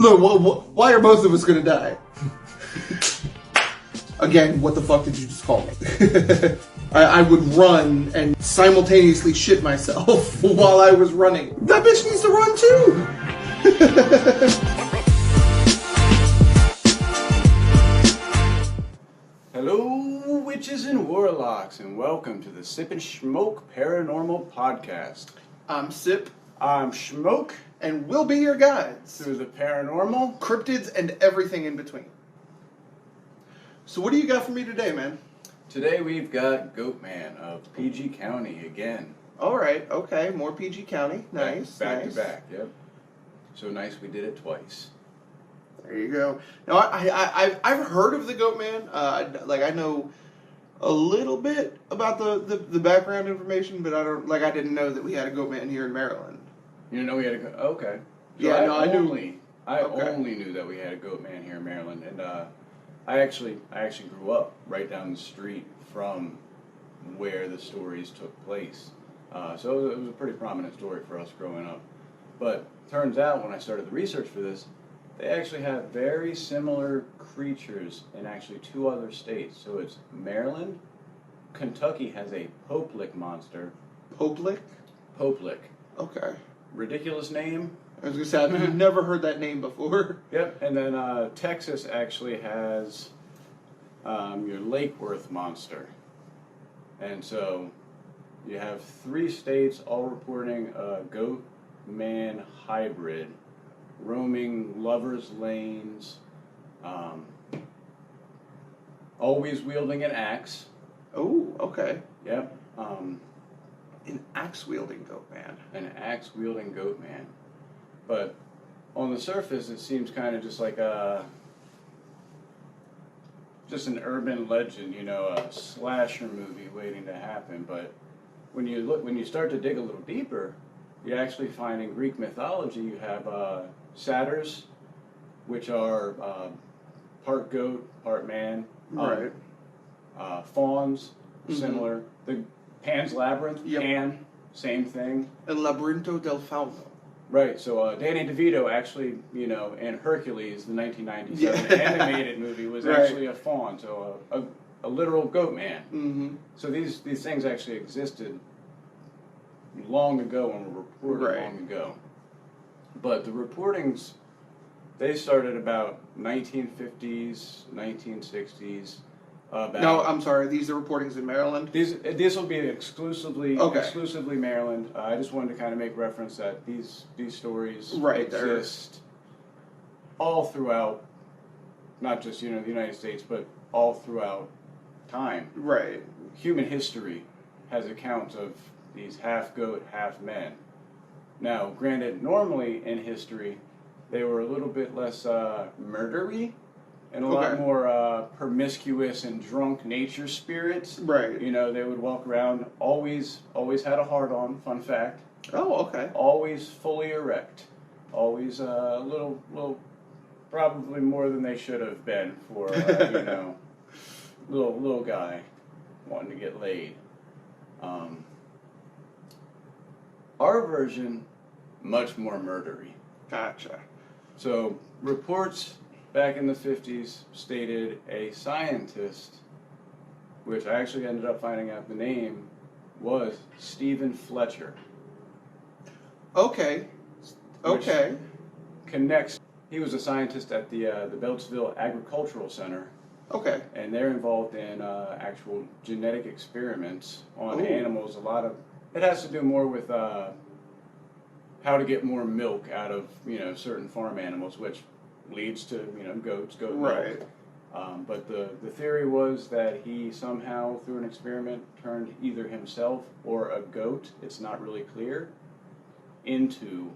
Look, why are both of us gonna die? Again, what the fuck did you just call me? I would run and simultaneously shit myself while I was running. That bitch needs to run too! Hello, witches and warlocks, and welcome to the Sip Shmoke Paranormal Podcast. I'm Sip. I'm Shmoke. And we'll be your guides through the paranormal, cryptids, and everything in between. So what do you got for me today, man? Today we've got Goatman of PG County again. Alright, okay, more PG County. Nice. Back to back, yep. So nice we did it twice. There you go. Now, I've heard of the Goatman. I know a little bit about the background information, but I didn't know that we had a Goatman here in Maryland. You didn't know we had a Goatman? Okay. So yeah, I only knew that we had a Goatman here in Maryland, and I actually grew up right down the street from where the stories took place. So it was a pretty prominent story for us growing up. But turns out when I started the research for this, they actually have very similar creatures in actually two other states. So it's Maryland. Kentucky has a Poplick monster. Poplick? Poplick. Okay. Ridiculous name. I was going to say, I've never heard that name before. Yep, and then Texas actually has your Lake Worth monster. And so you have three states all reporting a goat-man hybrid, roaming lovers' lanes, always wielding an axe. Oh, okay. Yep. An axe-wielding Goatman. An axe-wielding Goatman. But on the surface, it seems kind of just like just an urban legend, a slasher movie waiting to happen. But when you start to dig a little deeper, you actually find in Greek mythology you have satyrs, which are part goat, part man. Right. Fauns, similar. The Pan's Labyrinth, yep. Pan, same thing. El Labyrinto del Fauno. Right, so Danny DeVito actually, in Hercules, the 1997 animated movie, was actually a faun, so a literal goat man. Mm-hmm. So these things actually existed long ago and were reported long ago. But the reportings, they started about 1950s, 1960s. No, I'm sorry. These are reportings in Maryland. This will be exclusively Maryland. I just wanted to kind of make reference that these stories exist all throughout, not just the United States, but all throughout time. Right. Human history has accounts of these half goat, half men. Now, granted, normally in history, they were a little bit less murdery. And a lot more promiscuous and drunk nature spirits. Right. They would walk around, always had a hard-on, fun fact. Oh, okay. Always fully erect. Always a little, probably more than they should have been for, little guy wanting to get laid. Our version, much more murdery. Gotcha. So, reports back in the 50s stated a scientist, which I actually ended up finding out the name, was Stephen Fletcher. Okay. Okay. Connects. He was a scientist at the Beltsville Agricultural Center. Okay. And they're involved in actual genetic experiments on animals. It has to do more with how to get more milk out of certain farm animals, which leads to goat milk. But the theory was that he somehow through an experiment turned either himself or a goat, it's not really clear, into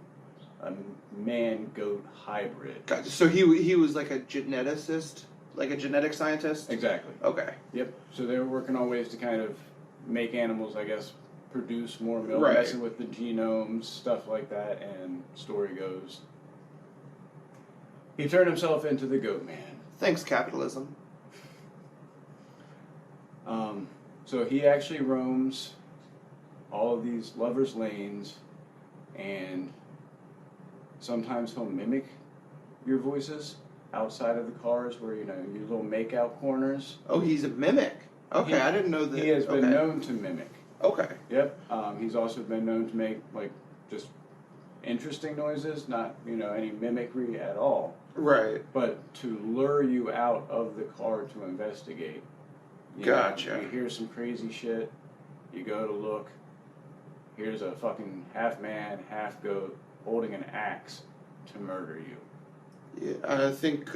a man-goat hybrid. Gotcha. So he was like a geneticist, like a genetic scientist? Exactly. Okay. Yep. So they were working on ways to kind of make animals, I guess, produce more milk, messing with the genomes, stuff like that, and story goes, he turned himself into the Goatman. Thanks, capitalism. So he actually roams all of these lovers' lanes, and sometimes he'll mimic your voices outside of the cars where, your little make-out corners. Oh, he's a mimic. Okay, I didn't know that. He has been known to mimic. Okay. Yep. He's also been known to make, just interesting noises, not, any mimicry at all. Right. But to lure you out of the car to investigate. Gotcha. You hear some crazy shit, you go to look, here's a fucking half man, half goat holding an axe to murder you. Yeah, I think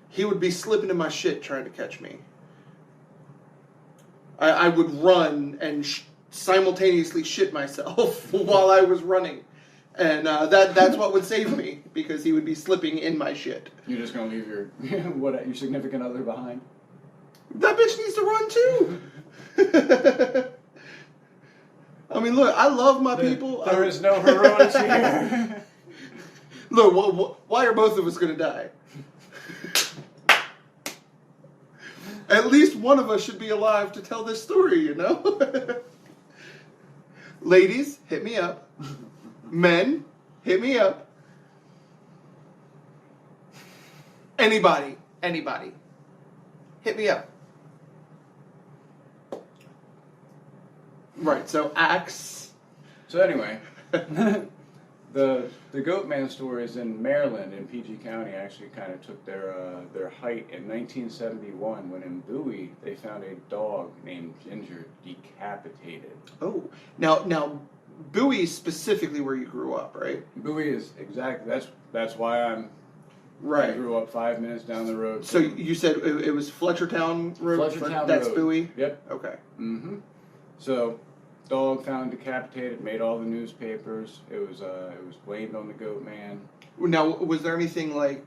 he would be slipping in my shit trying to catch me. I would run and simultaneously shit myself while I was running. And that's what would save me, because he would be slipping in my shit. You're just going to leave your significant other behind? That bitch needs to run too! I mean, look, I love my people. There is no heroics here. Look, why are both of us going to die? At least one of us should be alive to tell this story, Ladies, hit me up. Men, hit me up. Anybody, hit me up. Right, so axe. So anyway, the Goatman stories in Maryland, in PG County, actually kind of took their height in 1971 when in Bowie they found a dog named Ginger decapitated. Oh, now Bowie is specifically where you grew up, right? Bowie is exactly, that's why I grew up 5 minutes down the road. So you said it was Fletchertown Road? Fletchertown That's Road. Bowie? Yep. Okay. Mm-hmm. So, dog found decapitated, made all the newspapers. It was blamed on the Goatman. Now, was there anything like...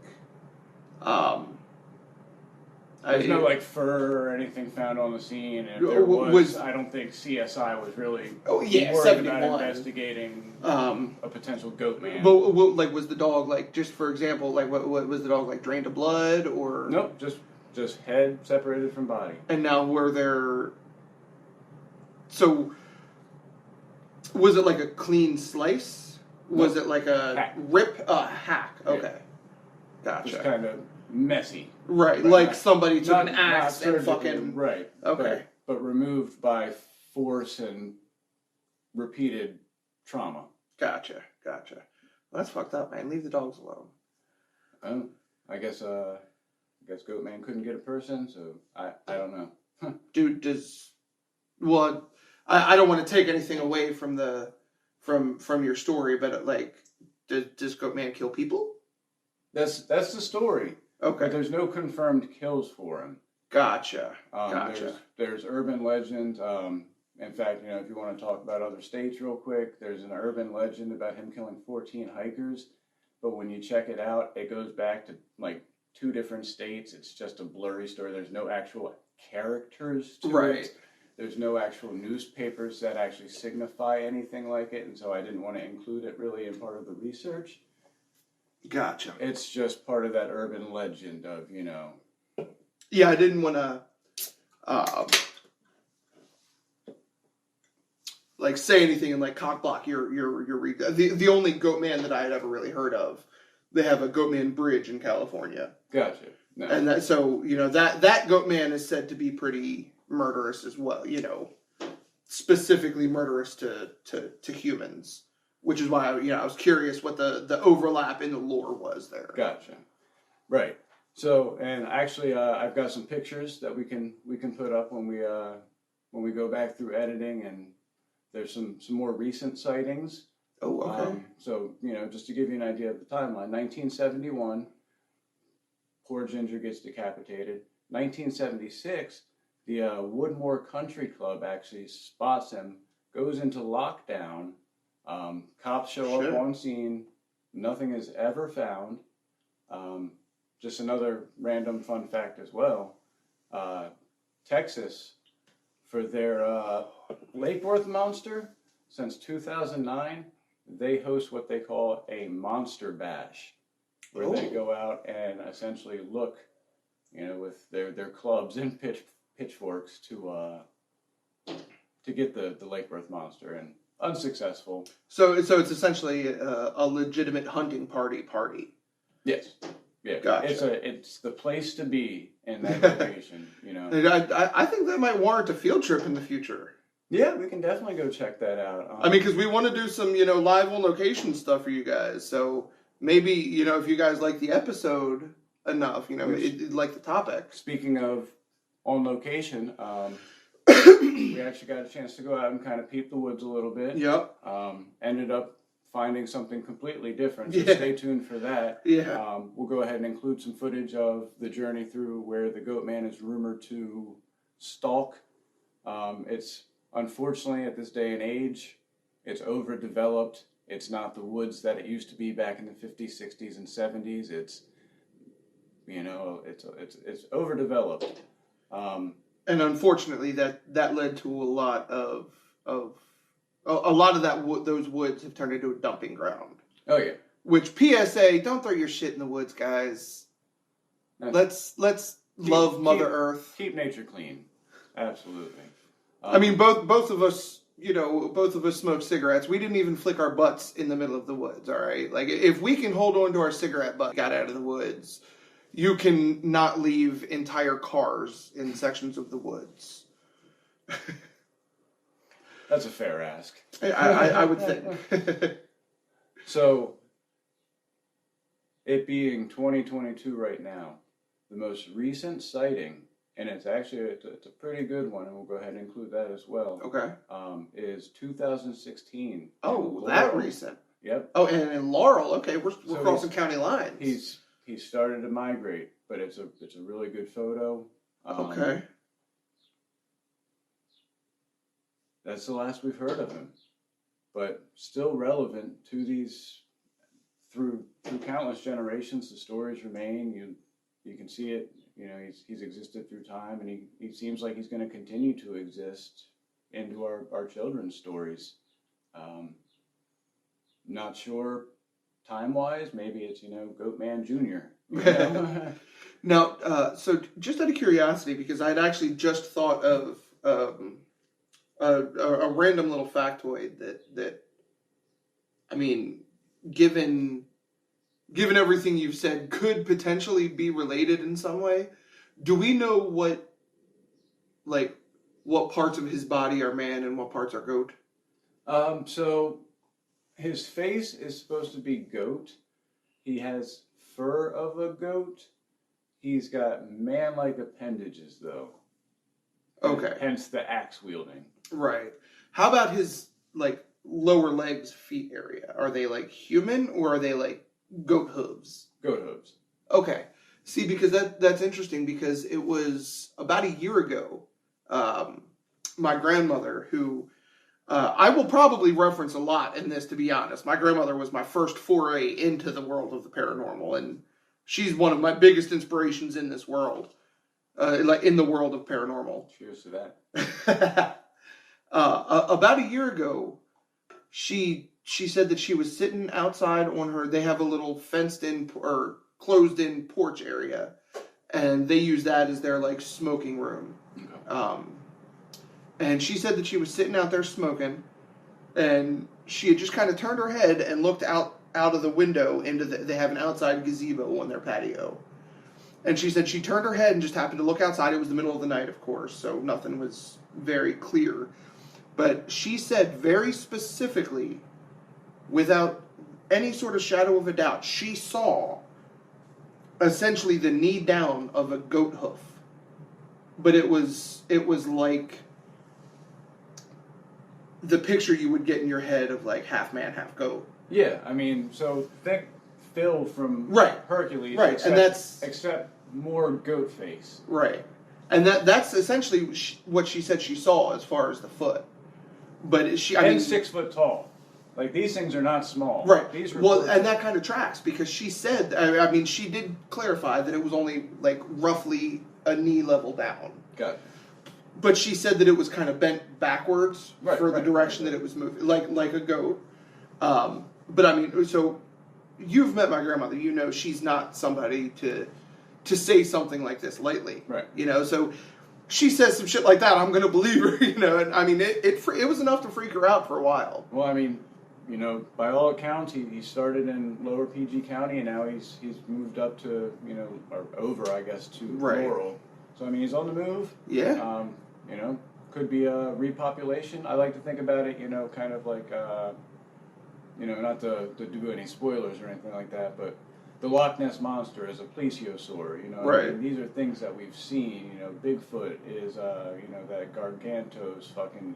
There's no fur or anything found on the scene, and if there was, I don't think CSI was really worried about investigating a potential Goatman. But was the dog just for example, what was the dog drained of blood or? Nope, just head separated from body. And now were there? So was it a clean slice? Was it a hack. Rip? Hack. Okay, gotcha. Just kind of messy. Right, somebody took an axe and fucking... Right. Okay. But removed by force and repeated trauma. Gotcha. Well, that's fucked up, man. Leave the dogs alone. I guess Goatman couldn't get a person, so I don't know. Dude, I don't want to take anything away from from your story, but does Goatman kill people? That's the story. Okay. But there's no confirmed kills for him. Gotcha. There's urban legends. In fact, if you want to talk about other states real quick, there's an urban legend about him killing 14 hikers. But when you check it out, it goes back to 2 different states. It's just a blurry story. There's no actual characters to it. There's no actual newspapers that actually signify anything like it. And so I didn't want to include it really in part of the research. Gotcha. It's just part of that urban legend of, Yeah, I didn't want to, say anything and cockblock your the only Goatman that I had ever really heard of. They have a Goatman Bridge in California. Gotcha. No. And that that Goatman is said to be pretty murderous as well. Specifically murderous to humans. Which is why I was curious what the overlap in the lore was there. Gotcha. Right. So, and actually, I've got some pictures that we can put up when we go back through editing, and there's some more recent sightings. Oh, okay. So just to give you an idea of the timeline, 1971, poor Ginger gets decapitated. 1976, the Woodmore Country Club actually spots him, goes into lockdown. Cops show up on scene. Nothing is ever found. Just another random fun fact as well. Texas, for their Lake Worth monster, since 2009, they host what they call a monster bash, where they go out and essentially look, with their clubs and pitchforks to get the Lake Worth monster, and unsuccessful. So it's essentially a legitimate hunting party. Yes. Gotcha. It's the place to be in that location, you know. I think that might warrant a field trip in the future. Yeah, we can definitely go check that out. I mean, because we want to do some, live on location stuff for you guys. So maybe, if you guys like the episode enough, like the topic. Speaking of on location, we actually got a chance to go out and kind of peep the woods a little bit. Yep. Ended up finding something completely different, so stay tuned for that. Yeah. We'll go ahead and include some footage of the journey through where the Goatman is rumored to stalk. It's unfortunately at this day and age, it's overdeveloped. It's not the woods that it used to be back in the 50s, 60s, and 70s. It's it's overdeveloped. And unfortunately, that led to a lot of those woods have turned into a dumping ground. Oh yeah. Which PSA, don't throw your shit in the woods, guys. Let's love Mother Earth. Keep nature clean. Absolutely. I mean, both of us, both of us smoke cigarettes. We didn't even flick our butts in the middle of the woods. All right, like if we can hold on to our cigarette butt, got out of the woods. You can not leave entire cars in sections of the woods. That's a fair ask. I would think. So, it being 2022 right now, the most recent sighting, and it's actually it's a pretty good one, and we'll go ahead and include that as well. Okay. Is 2016. Oh, that recent. Yep. Oh, and in Laurel. Okay, we're crossing county lines. He started to migrate, but it's a really good photo. Okay. That's the last we've heard of him, but still relevant to these through countless generations. The stories remain. You can see it. He's existed through time, and he seems like he's going to continue to exist into our children's stories. Not sure time-wise, maybe it's Goatman Jr. Now, so just out of curiosity, because I'd actually just thought of a random little factoid that I mean, given everything you've said, could potentially be related in some way. Do we know what parts of his body are man and what parts are goat? So his face is supposed to be goat. He has fur of a goat. He's got man-like appendages, though. Okay. Hence the axe wielding. Right. How about his lower legs, feet area? Are they human or are they goat hooves? Goat hooves. Okay. See, because that's interesting, because it was about a year ago, my grandmother, who I will probably reference a lot in this, to be honest. My grandmother was my first foray into the world of the paranormal, and she's one of my biggest inspirations in this world, in the world of paranormal. Cheers to that. About a year ago, she said that she was sitting outside on her. They have a little fenced-in or closed-in porch area, and they use that as their smoking room. Okay. And she said that she was sitting out there smoking, and she had just kind of turned her head and looked out of the window into they have an outside gazebo on their patio. And she said she turned her head and just happened to look outside. It was the middle of the night, of course, so nothing was very clear. But she said very specifically, without any sort of shadow of a doubt, she saw essentially the knee down of a goat hoof. But it was like the picture you would get in your head of half man, half goat. Yeah, I mean, so think Phil from Hercules, right, except more goat face, right, and that's essentially what she said she saw as far as the foot. But I mean, 6 foot tall. These things are not small. Right. And that kind of tracks, because she said, I mean, she did clarify that it was only roughly a knee level down. Got it. But she said that it was kind of bent backwards for the direction that it was moving, like a goat. But I mean, so you've met my grandmother. She's not somebody to say something like this lightly. Right. So she says some shit like that, I'm going to believe her. And I mean, it was enough to freak her out for a while. Well, I mean, you know, by all accounts, he started in Lower PG County, and now he's moved up to, you know, or over, I guess, to Laurel. So I mean, he's on the move. Yeah. You know, could be a repopulation. I like to think about it, you know, kind of like, you know, not to do any spoilers or anything like that, but the Loch Ness Monster is a plesiosaur, you know. Right. I mean, these are things that we've seen, you know. Bigfoot is, you know, that Gargantos fucking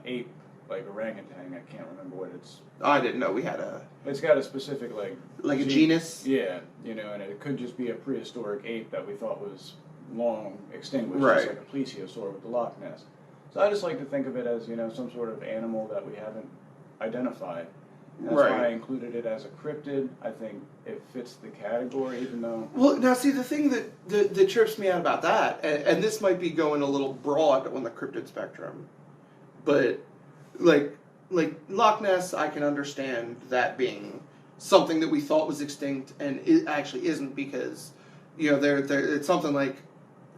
ape, like orangutan. I can't remember what it's. I didn't know we had a. It's got a specific, like a genus? Yeah, you know, and it could just be a prehistoric ape that we thought was long extinguished, right. just like a plesiosaur with the Loch Ness. So I just like to think of it as, you know, some sort of animal that we haven't identified. That's why I included it as a cryptid. I think it fits the category, even though... Well, now see, the thing that trips me out about that, and this might be going a little broad on the cryptid spectrum, but, like Loch Ness, I can understand that being something that we thought was extinct, and it actually isn't, because, you know, it's something like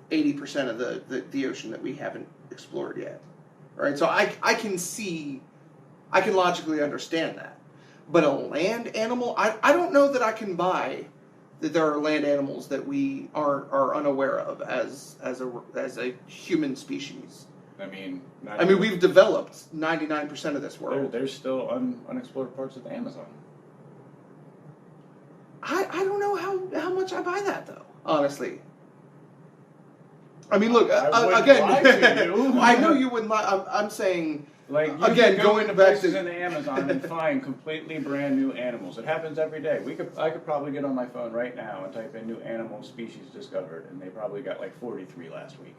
80% of the ocean that we haven't explored yet. Right? So I can logically understand that. But a land animal, I don't know that I can buy that there are land animals that we are unaware of as a human species. I mean, we've developed 99% of this world. There's still unexplored parts of the Amazon. I don't know how much I buy that, though, honestly. I mean, look, again, I know you wouldn't lie. I'm saying... Like, you again, can going to back places to in the Amazon and find completely brand new animals. It happens every day. I could probably get on my phone right now and type in new animal species discovered, and they probably got like 43 last week.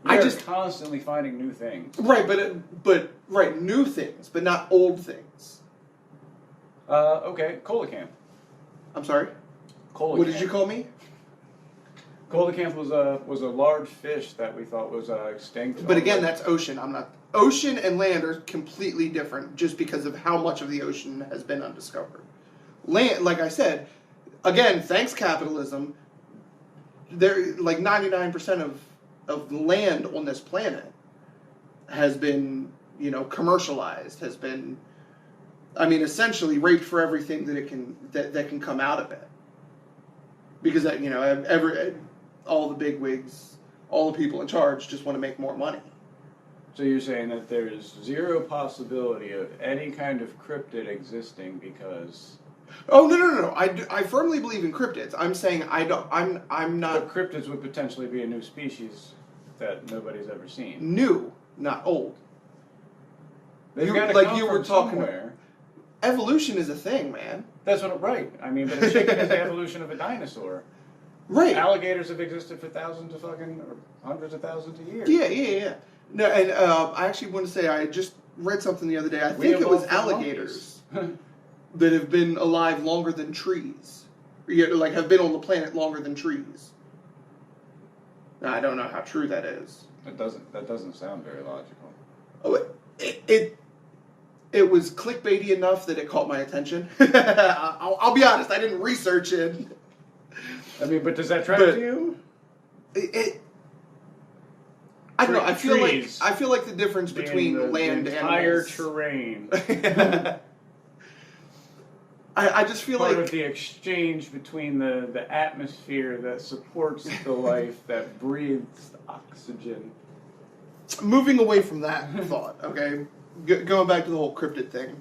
They're just constantly finding new things. Right, but new things, but not old things. Okay, coelacanth. I'm sorry? Coelacanth. What did you call me? Coelacanth was a large fish that we thought was extinct. But again, that's ocean. Ocean and land are completely different just because of how much of the ocean has been undiscovered. Land, like I said, again, thanks capitalism, there like 99% of land on this planet has been, you know, commercialized, has been, I mean, essentially raped for everything that it can that can come out of it. Because that, you know, all the bigwigs, all the people in charge just want to make more money. So you're saying that there is zero possibility of any kind of cryptid existing because... Oh, no. I firmly believe in cryptids. I'm saying I'm not... But cryptids would potentially be a new species that nobody's ever seen. New, not old. They've got to come from somewhere. Evolution is a thing, man. That's what, right. I mean, but a chicken is the evolution of a dinosaur. Right. Alligators have existed for thousands of or hundreds of thousands of years. Yeah. No, and I actually want to say I just read something the other day. I think it was alligators that have been alive longer than trees. Like have been on the planet longer than trees. Now, I don't know how true that is. That doesn't sound very logical. Oh, it was clickbaity enough that it caught my attention. I'll be honest, I didn't research it. I mean, but does that track to you? I don't know. I feel like the difference between land and entire terrain. I just feel part like of the exchange between the atmosphere that supports the life that breathes oxygen. Moving away from that thought, okay, going back to the whole cryptid thing.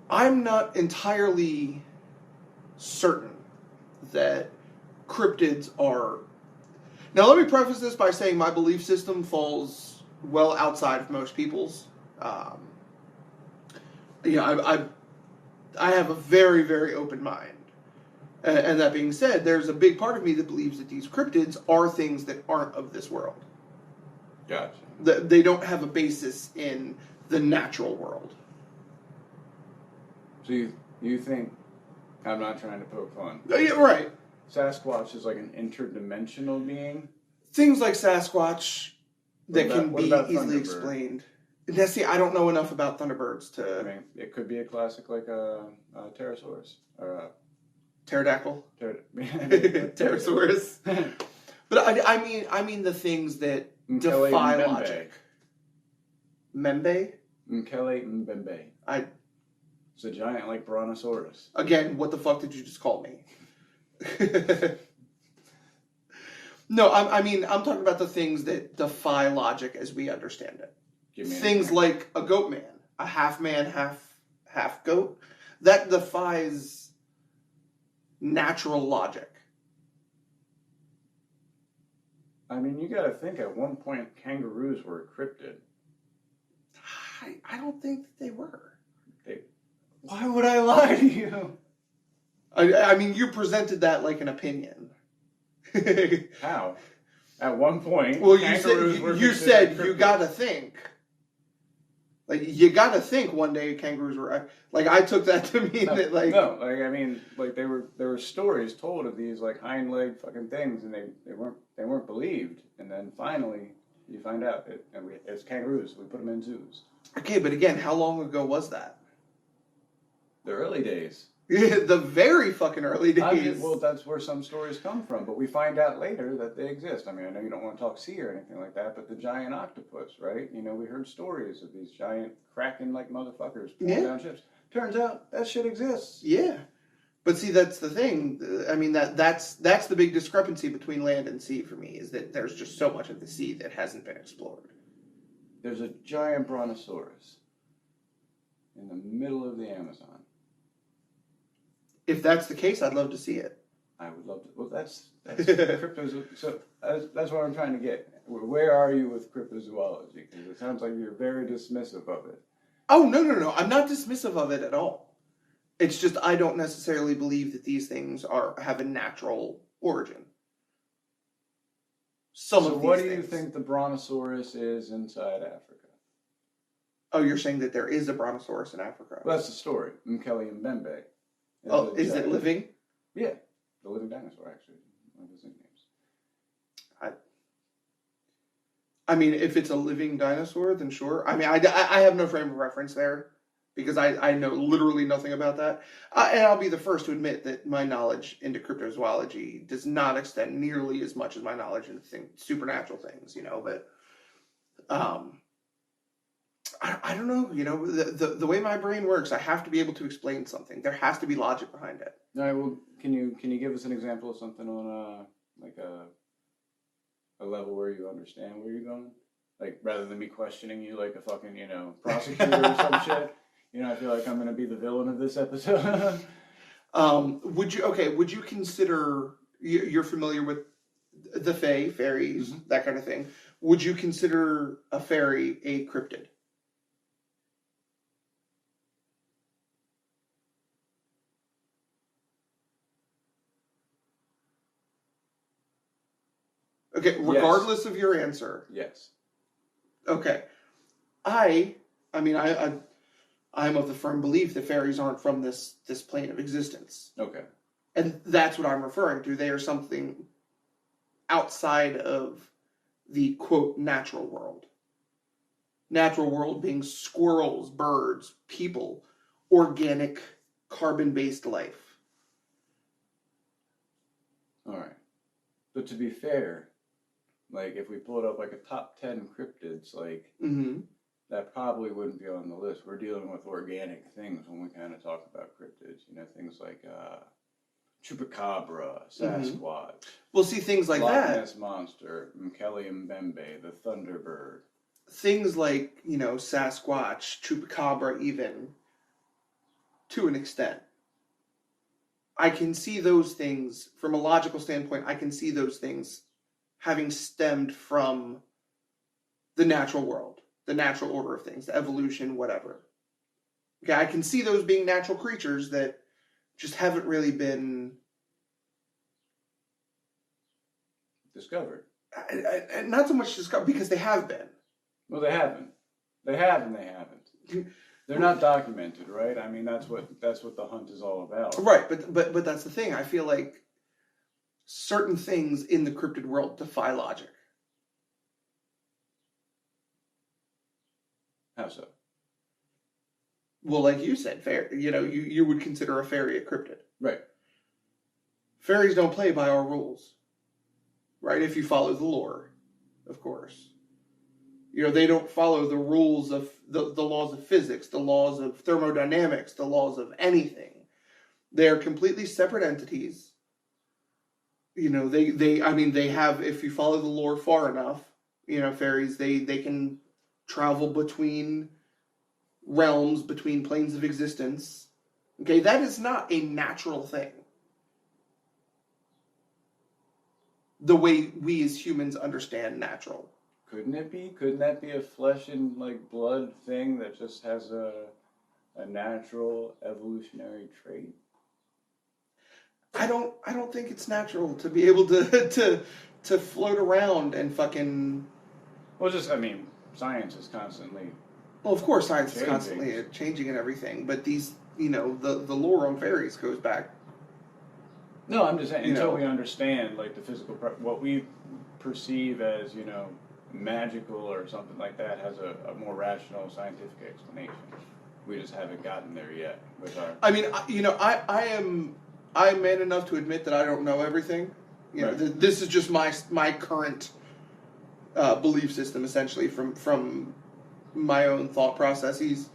I'm not entirely certain that cryptids are... Now, let me preface this by saying my belief system falls well outside of most people's. I have a very, very open mind. And that being said, there's a big part of me that believes that these cryptids are things that aren't of this world. Gotcha. They don't have a basis in the natural world. So you think... I'm not trying to poke fun. Yeah, right. Sasquatch is like an interdimensional being? Things like Sasquatch that can be easily explained. Now, see, I don't know enough about Thunderbirds to... I mean, it could be a classic like a Pterosaurus. Or a... Pterodactyl? Pterosaurus. But I mean the things that defy logic. Membe? Mkele Mbembe. It's a giant like brontosaurus. Again, what the fuck did you just call me? No, I'm talking about the things that defy logic as we understand it. Things like a goat man, a half man, half goat. That defies natural logic. I mean, you got to think at one point kangaroos were a cryptid. I don't think that they were. Why would I lie to you? I mean, you presented that like an opinion. How? At one point, well, you said you gotta think. Like, you gotta think one day kangaroos were... Like, I took that to mean that, like... No, like, I mean, like, there were stories told of these, like, hind-leg fucking things, and they weren't believed. And then, finally, you find out it's kangaroos. We put them in zoos. Okay, but again, how long ago was that? The early days. The very fucking early days. Well, that's where some stories come from, but we find out later that they exist. I mean, I know you don't want to talk sea or anything like that, but the giant octopus, right? You know, we heard stories of these giant kraken-like motherfuckers pulling down ships. Turns out that shit exists. Yeah. But see, that's the thing. I mean, that's the big discrepancy between land and sea for me, is that there's just so much of the sea that hasn't been explored. There's a giant brontosaurus in the middle of the Amazon. If that's the case, I'd love to see it. I would love to. Well, that's cryptozoology. So that's what I'm trying to get. Where are you with cryptozoology? Because it sounds like you're very dismissive of it. Oh, no. I'm not dismissive of it at all. It's just I don't necessarily believe that these things have a natural origin. So what do you think the brontosaurus is inside Africa? Oh, you're saying that there is a brontosaurus in Africa? Well, that's the story. Mkele Mbembe. Oh, is it living? Yeah, the living dinosaur, actually. One of his nicknames. I mean, if it's a living dinosaur, then sure. I mean, I have no frame of reference there because I know literally nothing about that. And I'll be the first to admit that my knowledge into cryptozoology does not extend nearly as much as my knowledge into supernatural things, you know, but... I don't know, you know, the way my brain works, I have to be able to explain something. There has to be logic behind it. All right, well, can you give us an example of something on like a level where you understand where you're going? Like, rather than me questioning you like a fucking, you know, prosecutor or some shit. You know, I feel like I'm going to be the villain of this episode. Would you consider, you're familiar with the Fae, fairies, mm-hmm. that kind of thing. Would you consider a fairy a cryptid? Okay, regardless of your answer. Yes. Regardless of your answer. Yes. Okay. I'm of the firm belief that fairies aren't from this plane of existence. Okay. And that's what I'm referring to. They are something outside of the, quote, natural world. Natural world being squirrels, birds, people, organic, carbon-based life. All right. But to be fair, like, if we pulled up, like, a top 10 cryptids, like, mm-hmm. that probably wouldn't be on the list. We're dealing with organic things when we kind of talk about cryptids. You know, things like Chupacabra, Sasquatch. Mm-hmm. Well, see, things like Loch that. Ness Monster, Mkele Mbembe, the Thunderbird. Things like, you know, Sasquatch, Chupacabra even, to an extent. I can see those things, from a logical standpoint, I can see those things having stemmed from the natural world, the natural order of things, the evolution, whatever. Okay, I can see those being natural creatures that just haven't really been... discovered. Not so much discovered, because they have been. Well, they haven't. They have and they haven't. They're not documented, right? I mean, that's what the hunt is all about. Right, but that's the thing. I feel like certain things in the cryptid world defy logic. How so? Well, like you said, you would consider a fairy a cryptid. Right. Fairies don't play by our rules. Right? If you follow the lore, of course. They don't follow the rules of the laws of physics, the laws of thermodynamics, the laws of anything. They're completely separate entities. They have, if you follow the lore far enough, fairies, they can travel between realms, between planes of existence. Okay, that is not a natural thing. The way we as humans understand natural. Couldn't it be? Couldn't that be a flesh and blood thing that just has a natural evolutionary trait? I don't think it's natural to be able to float around and fucking. Well, science is constantly. Well, of course, science is constantly changing and everything, but these, the lore on fairies goes back. No, I'm just saying, until we understand, the physical, what we perceive as, magical or something like that has a more rational scientific explanation. We just haven't gotten there yet with our... I'm man enough to admit that I don't know everything. Right. This is just my current belief system, essentially, from my own thought processes.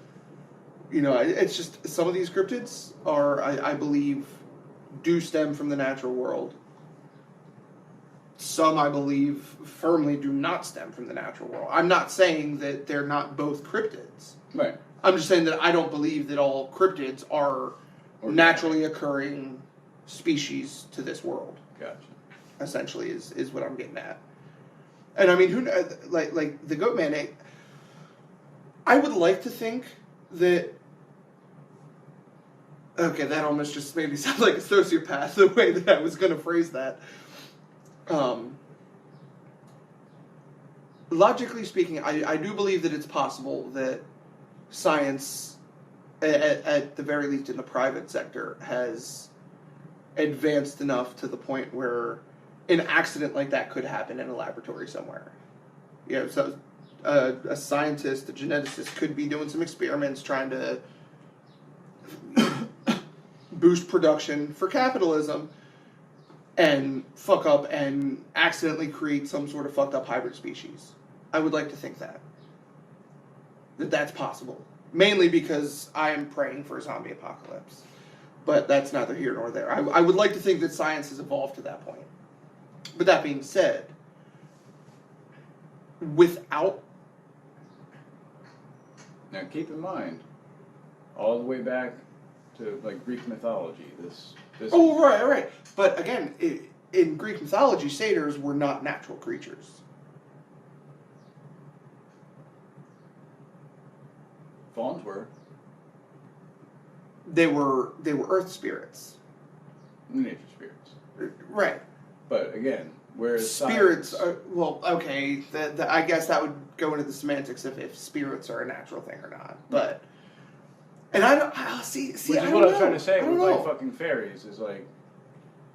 It's just some of these cryptids are, I believe, do stem from the natural world. Some, I believe, firmly do not stem from the natural world. I'm not saying that they're not both cryptids. Right. I'm just saying that I don't believe that all cryptids are naturally occurring species to this world. Gotcha. Essentially, is what I'm getting at. And who like the Goatman? I would like to think that. Okay, that almost just made me sound like a sociopath, the way that I was going to phrase that. Logically speaking, I do believe that it's possible that science, at the very least in the private sector, has advanced enough to the point where an accident like that could happen in a laboratory somewhere. So a scientist, a geneticist could be doing some experiments trying to boost production for capitalism and fuck up and accidentally create some sort of fucked up hybrid species. I would like to think that's possible. Mainly because I am praying for a zombie apocalypse. But that's neither here nor there. I would like to think that science has evolved to that point. But that being said, without... Now keep in mind, all the way back to Greek mythology, this Oh, right. But again, in Greek mythology, satyrs were not natural creatures. Fauns were. They were earth spirits. Nature spirits. Right. But again, whereas spirits are, well, okay, I guess that would go into the semantics of if spirits are a natural thing or not. But and I don't see. Which is what I was trying to say with fucking fairies is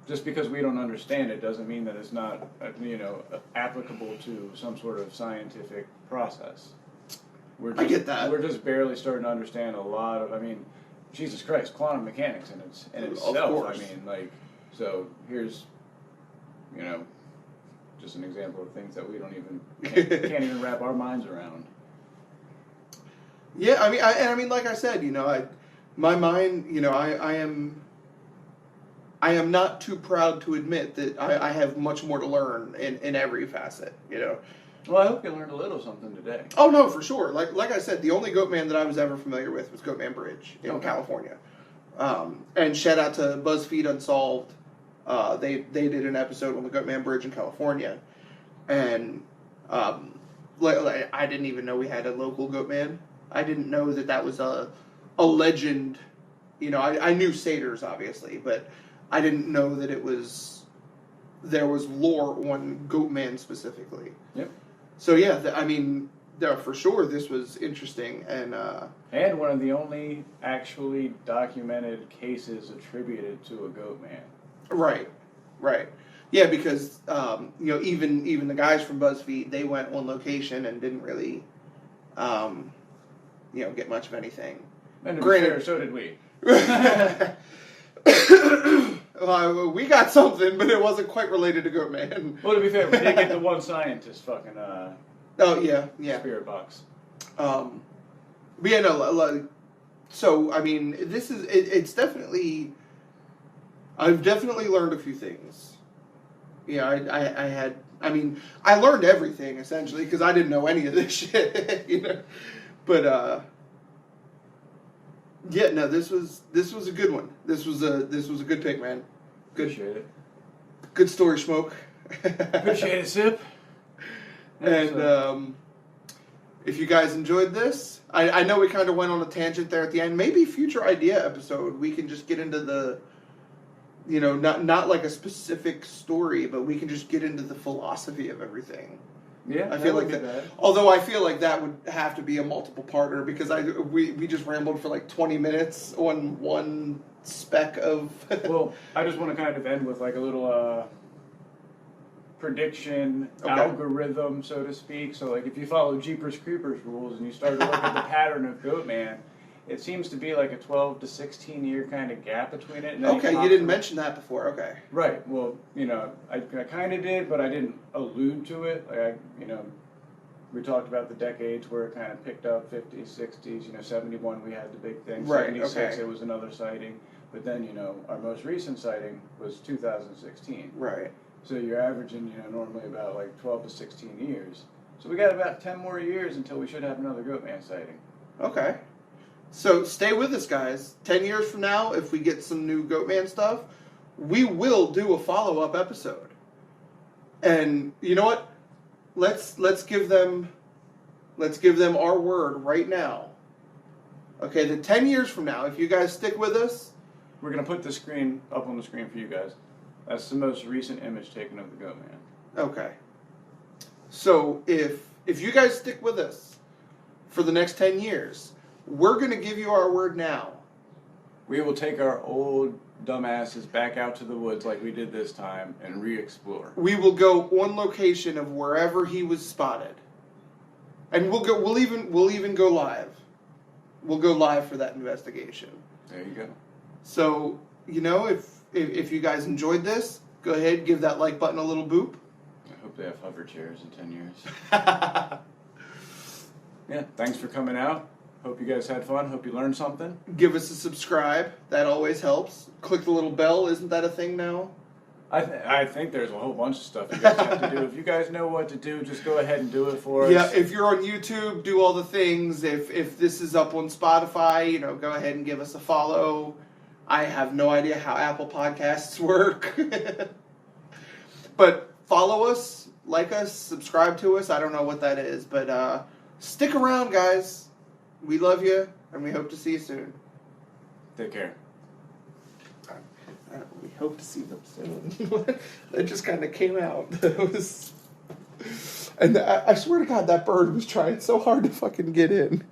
just because we don't understand it doesn't mean that it's not applicable to some sort of scientific process. I get that. We're just barely starting to understand a lot of. Jesus Christ, quantum mechanics in itself. So here's, just an example of things that we can't even wrap our minds around. Yeah, like I said, my mind, I am not too proud to admit that I have much more to learn in every facet, Well, I hope you learned a little something today. Oh, no, for sure. Like I said, the only Goatman that I was ever familiar with was Goatman Bridge in California. And shout out to BuzzFeed Unsolved. They did an episode on the Goatman Bridge in California. And I didn't even know we had a local Goatman. I didn't know that was a legend. I knew satyrs, obviously, but I didn't know that there was lore on Goatman specifically. Yep. So yeah, for sure this was interesting and one of the only actually documented cases attributed to a Goatman. Right. Yeah, because even the guys from BuzzFeed, they went on location and didn't really get much of anything. And to be fair, so did we. Well, we got something, but it wasn't quite related to Goatman. Well, to be fair, we did get the one scientist fucking Oh yeah. Spirit box. But yeah, no. So I mean, this is it's definitely. I've definitely learned a few things. Yeah, I learned everything essentially because I didn't know any of this shit, you know. But yeah, no, this was a good one. This was a good pick, man. Good. Appreciate it. Good story, Smoke. Appreciate it, Sip. And if you guys enjoyed this, I know we kind of went on a tangent there at the end. Maybe future idea episode we can just get into the, you know, not like a specific story, but we can just get into the philosophy of everything. Yeah, I feel like that. Although I feel like that would have to be a multiple parter because we just rambled for like 20 minutes on one speck of. Well, I just want to kind of end with like a little prediction algorithm, so to speak. So like if you follow Jeepers Creepers rules and you start to look at the pattern of Goatman, it seems to be like a 12 to 16 year kind of gap between it. And then you didn't mention that before. Okay. Right. Well, you know, I kind of did, but I didn't allude to it. Like we talked about the decades where it kind of picked up 50s, 60s. You know, 71 we had the big thing. Right. 76 it was another sighting. But then, you know, our most recent sighting was 2016. Right. So you're averaging, you know, normally about like 12 to 16 years. So we got about 10 more years until we should have another Goatman sighting. Okay. So stay with us, guys. 10 years from now, if we get some new Goatman stuff, we will do a follow-up episode. And you know what? Let's give them our word right now. Okay, the 10 years from now, if you guys stick with us, we're going to put the screen up on the screen for you guys. That's the most recent image taken of the Goatman. Okay. So if you guys stick with us for the next 10 years, we're going to give you our word now. We will take our old dumbasses back out to the woods like we did this time and re-explore. We will go on location of wherever he was spotted. And we'll even go live. We'll go live for that investigation. There you go. So, you know, if you guys enjoyed this, go ahead, give that like button a little boop. I hope they have hover chairs in 10 years. Yeah, thanks for coming out. Hope you guys had fun. Hope you learned something. Give us a subscribe. That always helps. Click the little bell. Isn't that a thing now? I think there's a whole bunch of stuff you guys have to do. If you guys know what to do, just go ahead and do it for us. Yeah, if you're on YouTube, do all the things. If this is up on Spotify, you know, go ahead and give us a follow. I have no idea how Apple Podcasts work. But follow us, like us, subscribe to us. I don't know what that is, but stick around, guys. We love you, and we hope to see you soon. Take care. We hope to see them soon. That just kind of came out. And I swear to God, that bird was trying so hard to fucking get in.